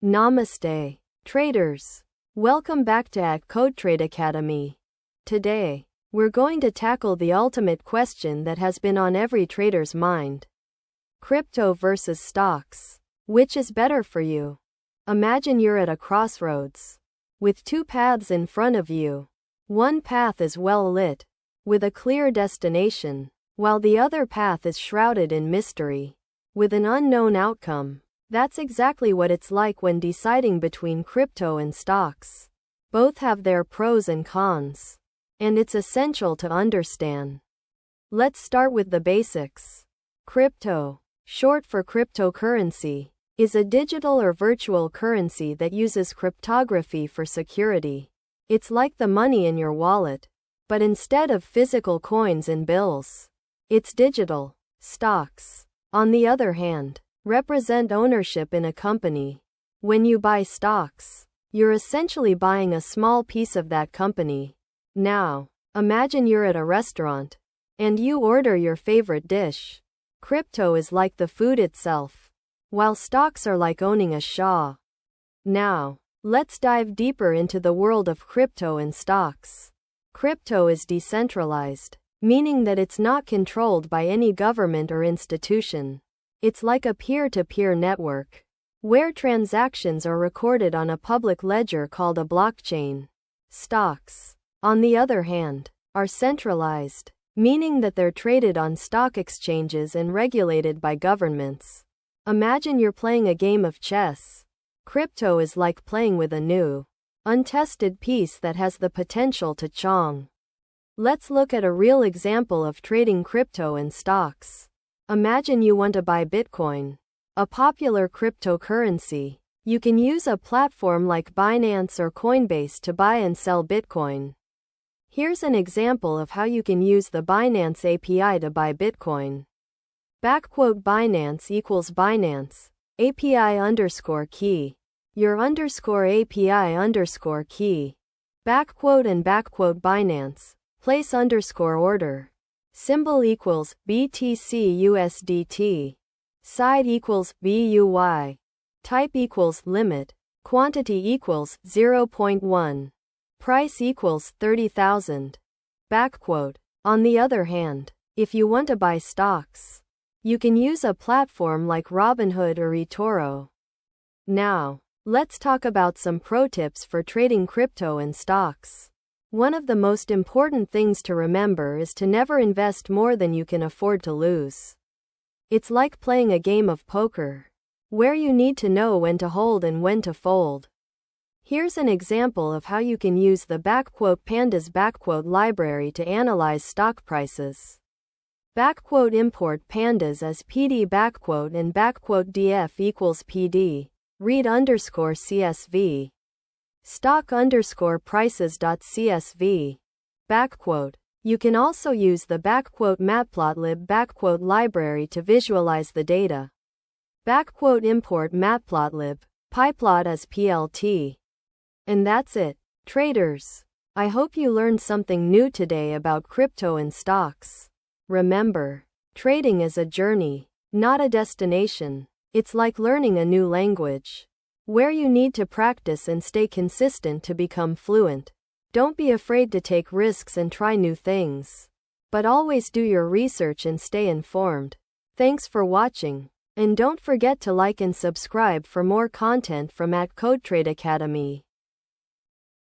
Namaste, traders. Welcome back to @CodeTrade Academy. Today, we're going to tackle the ultimate question that has been on every trader's mind. Crypto versus stocks. Which is better for you? Imagine you're at a crossroads, with two paths in front of you. One path is well lit, with a clear destination, while the other path is shrouded in mystery, with an unknown outcome. That's exactly what it's like when deciding between crypto and stocks. Both have their pros and cons, and it's essential to understand. Let's start with the basics. Crypto, short for cryptocurrency, is a digital or virtual currency that uses cryptography for security. It's like the money in your wallet, but instead of physical coins and bills, it's digital. Stocks, on the other hand, represent ownership in a company. When you buy stocks, you're essentially buying a small piece of that company. Now, imagine you're at a restaurant, and you order your favorite dish. Crypto is like the food itself, while stocks are like owning a shah. Now, let's dive deeper into the world of crypto and stocks. Crypto is decentralized, meaning that it's not controlled by any government or institution. It's like a peer-to-peer network, where transactions are recorded on a public ledger called a blockchain. Stocks, on the other hand, are centralized, meaning that they're traded on stock exchanges and regulated by governments. Imagine you're playing a game of chess. Crypto is like playing with a new, untested piece that has the potential to chong. Let's look at a real example of trading crypto and stocks. Imagine you want to buy Bitcoin, a popular cryptocurrency. You can use a platform like Binance or Coinbase to buy and sell Bitcoin. Here's an example of how you can use the Binance API to buy Bitcoin. Binance equals Binance, API underscore key, your underscore API underscore key, and Binance, place underscore order. Symbol equals BTC USDT. Side equals BUY. Type equals limit. Quantity equals 0.1. Price equals 30,000. On the other hand, if you want to buy stocks, you can use a platform like Robinhood or eToro. Now, let's talk about some pro tips for trading crypto and stocks. One of the most important things to remember is to never invest more than you can afford to lose. It's like playing a game of poker, where you need to know when to hold and when to fold. Here's an example of how you can use the Pandas library to analyze stock prices. Import pandas as PD and df equals PD, read underscore CSV. Stock underscore prices.csv. You can also use the matplotlib library to visualize the data. Import matplotlib, pyplot as plt. And that's it, traders. I hope you learned something new today about crypto and stocks. Remember, trading is a journey, not a destination. It's like learning a new language, where you need to practice and stay consistent to become fluent. Don't be afraid to take risks and try new things, but always do your research and stay informed. Thanks for watching, and don't forget to like and subscribe for more content from @CodeTrade Academy.